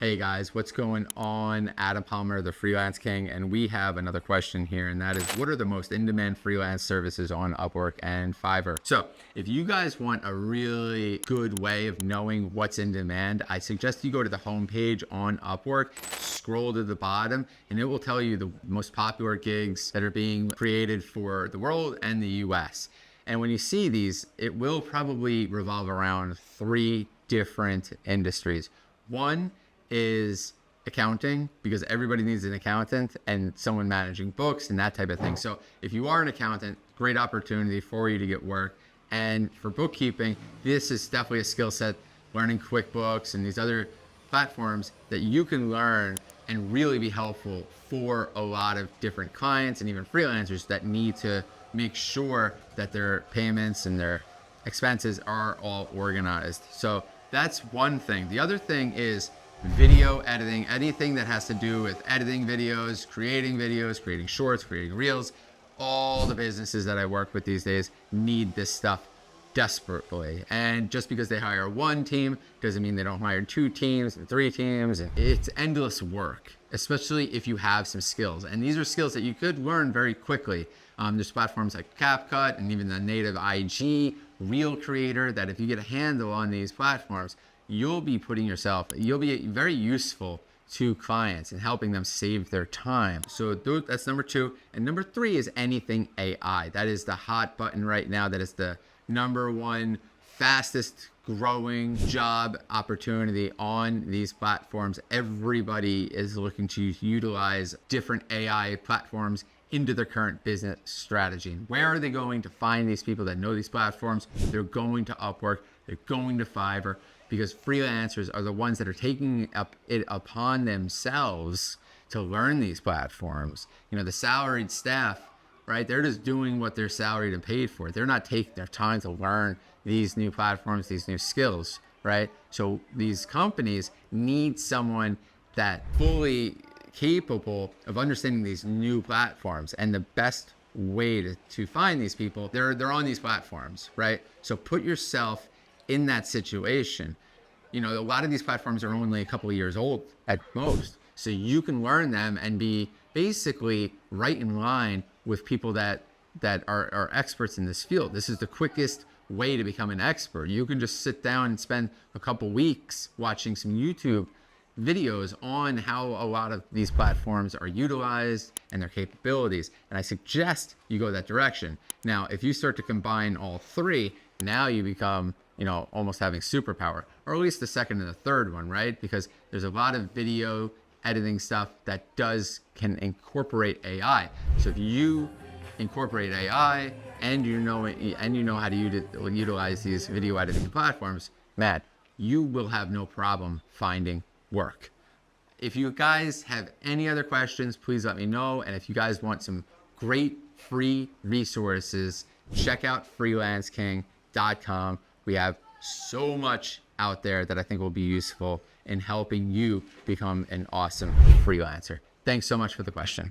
Hey guys, what's going on? Adam Palmer, the Freelance King, and we have another question here, and that is, what are the most in-demand freelance services on Upwork and Fiverr? So if you guys want a really good way of knowing what's in demand, I suggest you go to the homepage on Upwork, scroll to the bottom, and it will tell you the most popular gigs that are being created for the world and the US. And when you see these, it will probably revolve around three different industries. One is accounting, because everybody needs an accountant and someone managing books and that type of thing. So if you are an accountant, great opportunity for you to get work. And for bookkeeping, this is definitely a skill set, learning QuickBooks and these other platforms that you can learn and really be helpful for a lot of different clients and even freelancers that need to make sure that their payments and their expenses are all organized. So that's one thing. The other thing is video editing, anything that has to do with editing videos, creating shorts, creating reels. All the businesses that I work with these days need this stuff desperately. And just because they hire one team doesn't mean they don't hire two teams and three teams. And it's endless work, especially if you have some skills. And these are skills that you could learn very quickly. There's platforms like CapCut and even the native IG Reel Creator that if you get a handle on these platforms, you'll be very useful to clients and helping them save their time. So that's number two. And number three is anything AI. That is the hot button right now. That is the number one fastest growing job opportunity on these platforms. Everybody is looking to utilize different AI platforms into their current business strategy. Where are they going to find these people that know these platforms? They're going to Upwork, they're going to Fiverr, because freelancers are the ones that are taking it upon themselves to learn these platforms. You know, the salaried staff, right? They're just doing what they're salaried and paid for. They're not taking their time to learn these new platforms, these new skills, right? So these companies need someone that fully capable of understanding these new platforms, and the best way to find these people, they're on these platforms, right? So put yourself in that situation. You know, a lot of these platforms are only a couple of years old at most, so you can learn them and be basically right in line with people that are experts in this field. This is the quickest way to become an expert. You can just sit down and spend a couple weeks watching some YouTube videos on how a lot of these platforms are utilized and their capabilities. And I suggest you go that direction. Now, if you start to combine all three, now you become, you know, almost having superpower, or at least the second and the third one, right? Because there's a lot of video editing stuff that can incorporate AI. So if you incorporate AI and you know how to utilize these video editing platforms, Matt, you will have no problem finding work. If you guys have any other questions, please let me know. And if you guys want some great free resources, check out freelanceking.com. We have so much out there that I think will be useful in helping you become an awesome freelancer. Thanks so much for the question.